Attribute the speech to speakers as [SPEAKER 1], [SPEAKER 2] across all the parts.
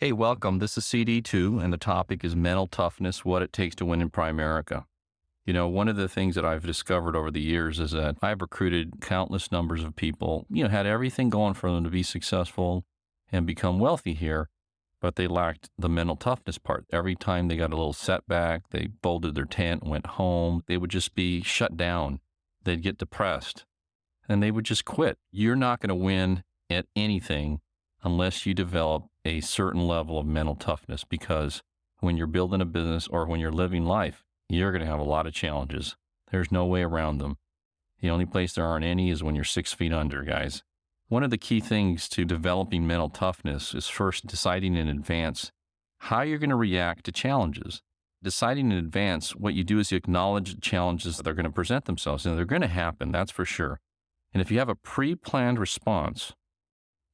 [SPEAKER 1] Hey, welcome. This is CD2, and the topic is mental toughness, what it takes to win in Primerica. One of the things that I've discovered over the years is that I've recruited countless numbers of people, had everything going for them to be successful and become wealthy here, but they lacked the mental toughness part. Every time they got a little setback, they bolted their tent, went home, they would just be shut down. They'd get depressed and they would just quit. You're not going to win at anything unless you develop a certain level of mental toughness, because when you're building a business or when you're living life, you're going to have a lot of challenges. There's no way around them. The only place there aren't any is when you're 6 feet under, guys. One of the key things to developing mental toughness is first deciding in advance how you're going to react to challenges. Deciding in advance, what you do is you acknowledge the challenges that are going to present themselves, and they're going to happen, that's for sure. And if you have a pre-planned response,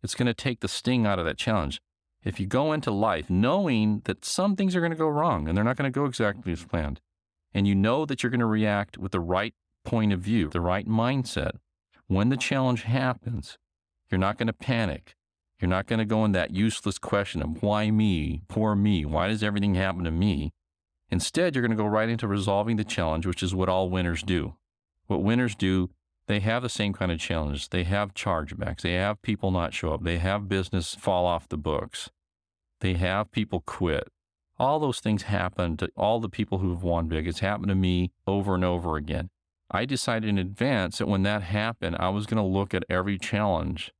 [SPEAKER 1] it's going to take the sting out of that challenge. If you go into life knowing that some things are going to go wrong and they're not going to go exactly as planned, and you know that you're going to react with the right point of view, the right mindset, when the challenge happens, you're not going to panic. You're not going to go in that useless question of why me, poor me, why does everything happen to me? Instead, you're going to go right into resolving the challenge, which is what all winners do. What winners do, they have the same kind of challenges. They have chargebacks. They have people not show up. They have business fall off the books. They have people quit. All those things happen to all the people who have won big. It's happened to me over and over again. I decided in advance that when that happened, I was going to look at every challenge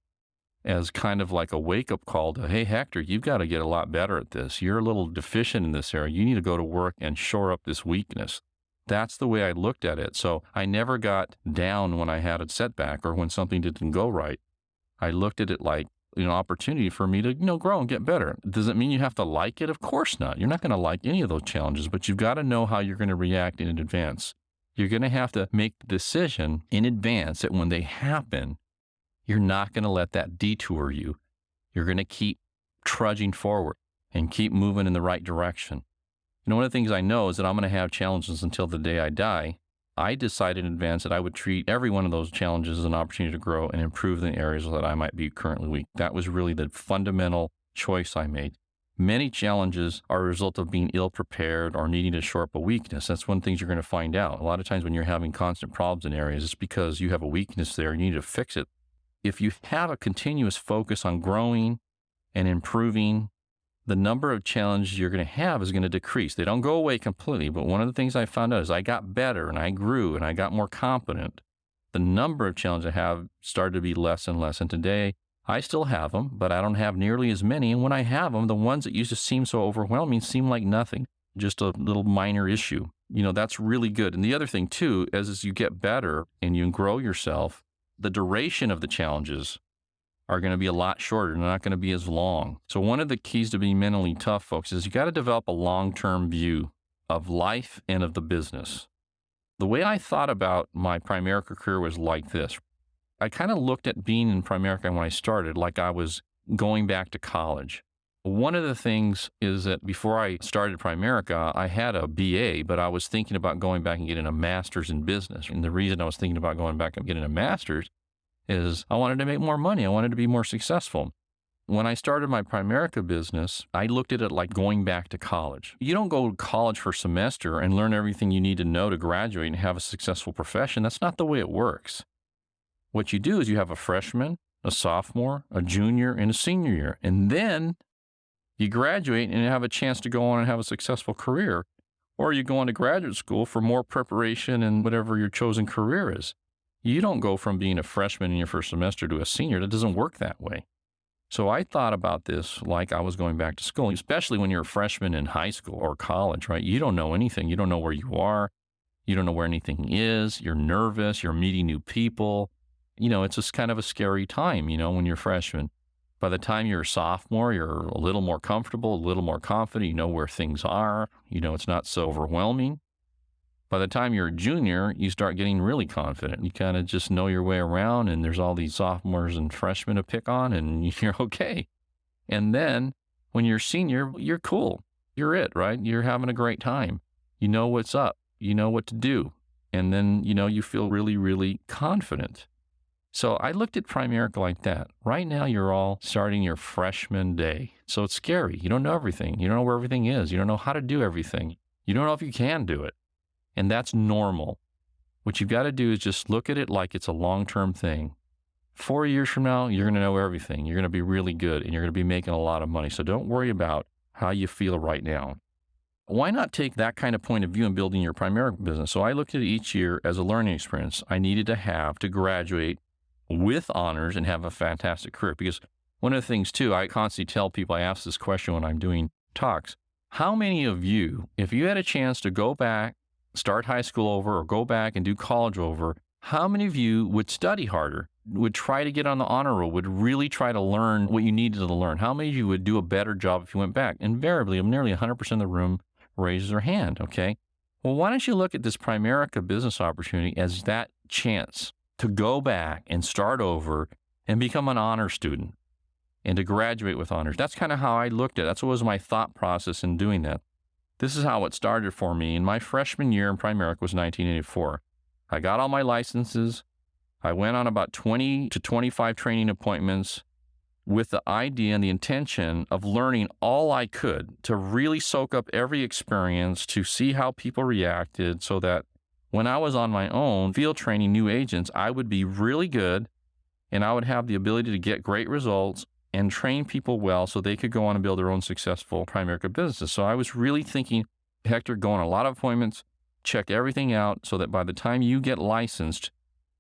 [SPEAKER 1] as kind of like a wake-up call to, hey, Hector, you've got to get a lot better at this. You're a little deficient in this area. You need to go to work and shore up this weakness. That's the way I looked at it. So I never got down when I had a setback or when something didn't go right. I looked at it like an opportunity for me to, grow and get better. Does it mean you have to like it? Of course not. You're not going to like any of those challenges, but you've got to know how you're going to react in advance. You're going to have to make the decision in advance that when they happen, you're not going to let that detour you. You're going to keep trudging forward and keep moving in the right direction. One of the things I know is that I'm going to have challenges until the day I die. I decided in advance that I would treat every one of those challenges as an opportunity to grow and improve in areas that I might be currently weak. That was really the fundamental choice I made. Many challenges are a result of being ill-prepared or needing to shore up a weakness. That's one of the things you're going to find out. A lot of times when you're having constant problems in areas, it's because you have a weakness there and you need to fix it. If you have a continuous focus on growing and improving, the number of challenges you're going to have is going to decrease. They don't go away completely, but one of the things I found out is I got better and I grew and I got more competent. The number of challenges I have started to be less and less. And today, I still have them, but I don't have nearly as many. And when I have them, the ones that used to seem so overwhelming seem like nothing, just a little minor issue. That's really good. And the other thing, too, as you get better and you grow yourself, the duration of the challenges are going to be a lot shorter. They're not going to be as long. So one of the keys to being mentally tough, folks, is you got to develop a long-term view of life and of the business. The way I thought about my Primerica career was like this. I kind of looked at being in Primerica when I started like I was going back to college. One of the things is that before I started Primerica, I had a BA, but I was thinking about going back and getting a master's in business. And the reason I was thinking about going back and getting a master's is I wanted to make more money. I wanted to be more successful. When I started my Primerica business, I looked at it like going back to college. You don't go to college for a semester and learn everything you need to know to graduate and have a successful profession. That's not the way it works. What you do is you have a freshman, a sophomore, a junior, and a senior year. And then you graduate and have a chance to go on and have a successful career. Or you go on to graduate school for more preparation in whatever your chosen career is. You don't go from being a freshman in your first semester to a senior. That doesn't work that way. So I thought about this like I was going back to school, especially when you're a freshman in high school or college, right? You don't know anything. You don't know where you are. You don't know where anything is. You're nervous. You're meeting new people. It's just kind of a scary time, when you're a freshman. By the time you're a sophomore, you're a little more comfortable, a little more confident. You know where things are. It's not so overwhelming. By the time you're a junior, you start getting really confident. You kind of just know your way around, and there's all these sophomores and freshmen to pick on, and you're okay. And then when you're a senior, you're cool. You're it, right? You're having a great time. You know what's up. You know what to do. And then, you feel really, really confident. So I looked at Primerica like that. Right now, you're all starting your freshman day. So it's scary. You don't know everything. You don't know where everything is. You don't know how to do everything. You don't know if you can do it. And that's normal. What you've got to do is just look at it like it's a long-term thing. 4 years from now, you're going to know everything. You're going to be really good and you're going to be making a lot of money. So don't worry about how you feel right now. Why not take that kind of point of view in building your Primerica business? So I looked at it each year as a learning experience I needed to have to graduate with honors and have a fantastic career. Because one of the things, too, I constantly tell people, I ask this question when I'm doing talks, how many of you, if you had a chance to go back, start high school over, or go back and do college over, how many of you would study harder, would try to get on the honor roll, would really try to learn what you needed to learn? How many of you would do a better job if you went back? Invariably, nearly 100% of the room raises their hand, okay? Well, why don't you look at this Primerica business opportunity as that chance to go back and start over and become an honor student and to graduate with honors? That's kind of how I looked at it. That's what was my thought process in doing that. This is how it started for me. In my freshman year in Primerica was 1984. I got all my licenses. I went on about 20 to 25 training appointments with the idea and the intention of learning all I could to really soak up every experience, to see how people reacted so that when I was on my own field training new agents, I would be really good and I would have the ability to get great results and train people well so they could go on and build their own successful Primerica businesses. So I was really thinking, Hector, go on a lot of appointments, check everything out so that by the time you get licensed,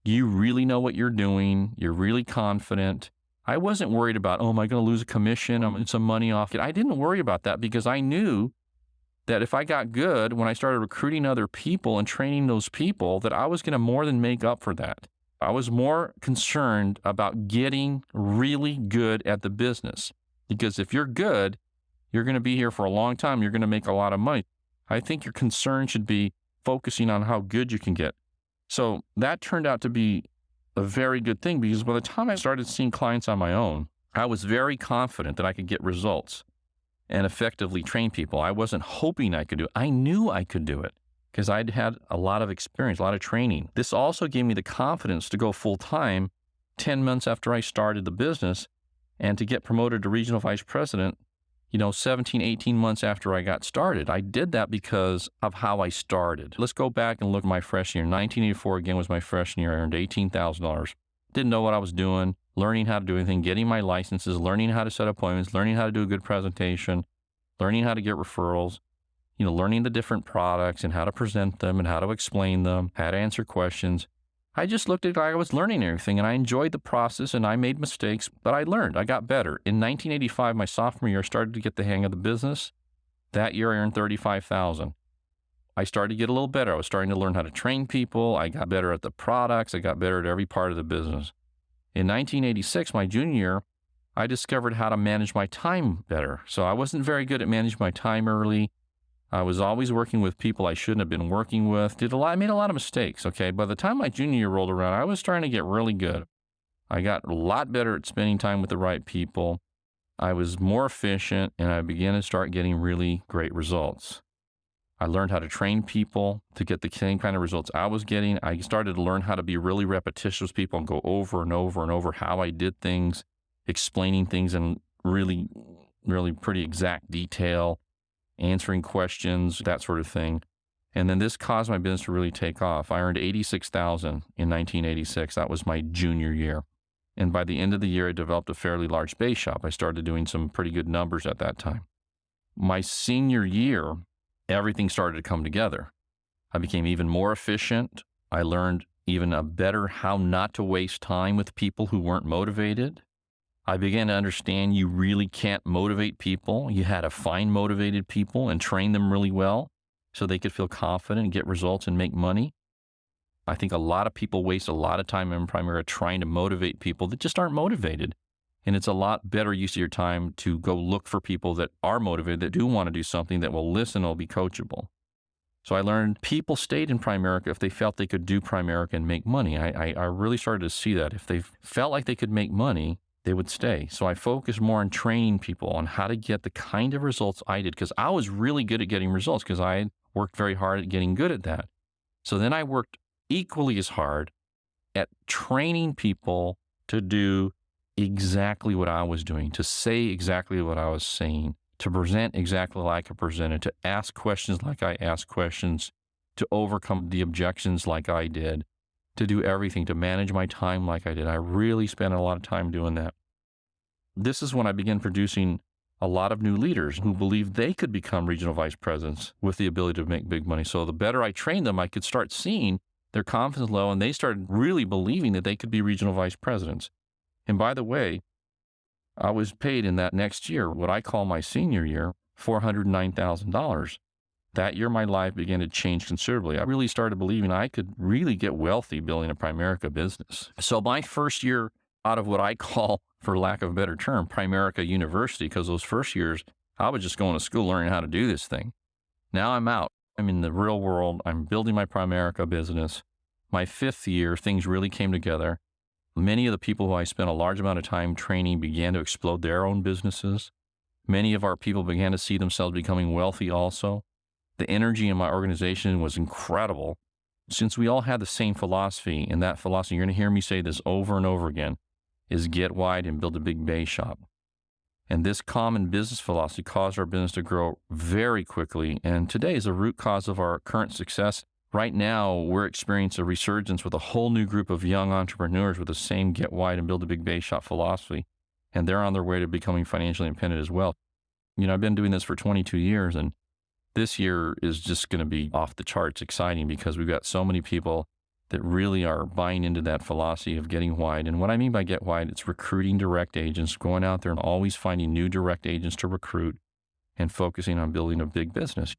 [SPEAKER 1] you really know what you're doing, you're really confident. I wasn't worried about, oh, am I going to lose a commission? I'm getting some money off it. I didn't worry about that because I knew that if I got good, when I started recruiting other people and training those people, that I was going to more than make up for that. I was more concerned about getting really good at the business because if you're good, you're going to be here for a long time. You're going to make a lot of money. I think your concern should be focusing on how good you can get. So that turned out to be a very good thing because by the time I started seeing clients on my own, I was very confident that I could get results and effectively train people. I wasn't hoping I could do it. I knew I could do it because I'd had a lot of experience, a lot of training. This also gave me the confidence to go full-time 10 months after I started the business and to get promoted to regional vice president, 17, 18 months after I got started. I did that because of how I started. Let's go back and look at my freshman year. 1984, again, was my freshman year. I earned $18,000. Didn't know what I was doing, learning how to do anything, getting my licenses, learning how to set appointments, learning how to do a good presentation, learning how to get referrals, learning the different products and how to present them and how to explain them, how to answer questions. I just looked at it like I was learning everything, and I enjoyed the process, and I made mistakes, but I learned. I got better. In 1985, my sophomore year, I started to get the hang of the business. That year, I earned $35,000. I started to get a little better. I was starting to learn how to train people. I got better at the products. I got better at every part of the business. In 1986, my junior year, I discovered how to manage my time better. So I wasn't very good at managing my time early. I was always working with people I shouldn't have been working with. I made a lot of mistakes, okay? By the time my junior year rolled around, I was starting to get really good. I got a lot better at spending time with the right people. I was more efficient, and I began to start getting really great results. I learned how to train people to get the same kind of results I was getting. I started to learn how to be really repetitious with people and go over and over and over how I did things, explaining things in really, really pretty exact detail, answering questions, that sort of thing. And then this caused my business to really take off. I earned $86,000 in 1986. That was my junior year. And by the end of the year, I developed a fairly large base shop. I started doing some pretty good numbers at that time. My senior year, everything started to come together. I became even more efficient. I learned even a better how not to waste time with people who weren't motivated. I began to understand you really can't motivate people. You had to find motivated people and train them really well so they could feel confident and get results and make money. I think a lot of people waste a lot of time in Primerica trying to motivate people that just aren't motivated. And it's a lot better use of your time to go look for people that are motivated, that do want to do something, that will listen, will be coachable. So I learned people stayed in Primerica if they felt they could do Primerica and make money. I really started to see that. If they felt like they could make money, they would stay. So I focused more on training people on how to get the kind of results I did because I was really good at getting results because I had worked very hard at getting good at that. So then I worked equally as hard at training people to do exactly what I was doing, to say exactly what I was saying, to present exactly like I presented, to ask questions like I asked questions, to overcome the objections like I did, to do everything, to manage my time like I did. I really spent a lot of time doing that. This is when I began producing a lot of new leaders who believed they could become regional vice presidents with the ability to make big money. So the better I trained them, I could start seeing their confidence low, and they started really believing that they could be regional vice presidents. And by the way, I was paid in that next year, what I call my senior year, $409,000. That year, my life began to change considerably. I really started believing I could really get wealthy building a Primerica business. So my first year out of what I call, for lack of a better term, Primerica University, because those first years, I was just going to school learning how to do this thing. Now I'm out. I'm in the real world. I'm building my Primerica business. My fifth year, things really came together. Many of the people who I spent a large amount of time training began to explode their own businesses. Many of our people began to see themselves becoming wealthy also. The energy in my organization was incredible. Since we all had the same philosophy, and that philosophy, you're going to hear me say this over and over again, is get wide and build a big bay shop. And this common business philosophy caused our business to grow very quickly, and today is the root cause of our current success. Right now, we're experiencing a resurgence with a whole new group of young entrepreneurs with the same get wide and build a big bay shop philosophy, and they're on their way to becoming financially independent as well. You know, I've been doing this for 22 years, and this year is just going to be off the charts exciting because we've got so many people that really are buying into that philosophy of getting wide. And what I mean by get wide, it's recruiting direct agents, going out there and always finding new direct agents to recruit and focusing on building a big business.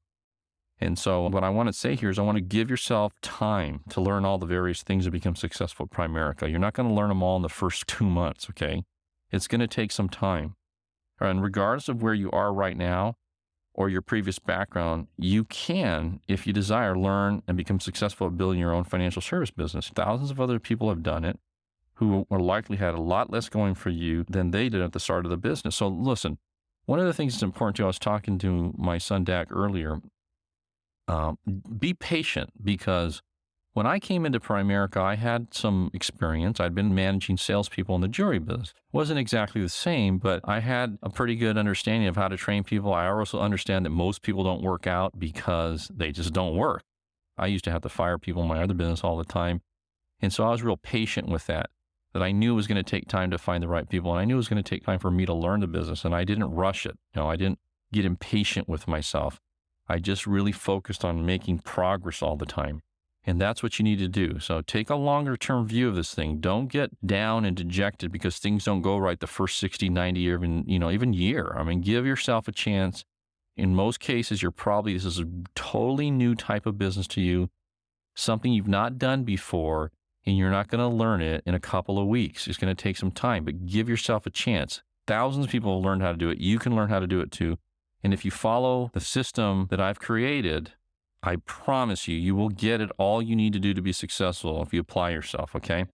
[SPEAKER 1] And so what I want to say here is I want to give yourself time to learn all the various things to become successful at Primerica. You're not going to learn them all in the first 2 months, okay? It's going to take some time. And regardless of where you are right now, or your previous background, you can, if you desire, learn and become successful at building your own financial service business. Thousands of other people have done it who are likely had a lot less going for you than they did at the start of the business. So listen, one of the things that's important too, I was talking to my son Dak earlier, be patient, because when I came into Primerica, I had some experience. I'd been managing salespeople in the jewelry business. Wasn't exactly the same, but I had a pretty good understanding of how to train people. I also understand that most people don't work out because they just don't work. I used to have to fire people in my other business all the time. And so I was real patient with that I knew it was going to take time to find the right people. And I knew it was going to take time for me to learn the business. And I didn't rush it. You know, I didn't get impatient with myself. I just really focused on making progress all the time. And that's what you need to do. So take a longer term view of this thing. Don't get down and dejected because things don't go right the first 60, 90, or even year. I mean, give yourself a chance. In most cases, this is a totally new type of business to you, something you've not done before, and you're not going to learn it in a couple of weeks. It's going to take some time, but give yourself a chance. Thousands of people have learned how to do it. You can learn how to do it too. And if you follow the system that I've created, I promise you, you will get it all you need to do to be successful if you apply yourself, okay?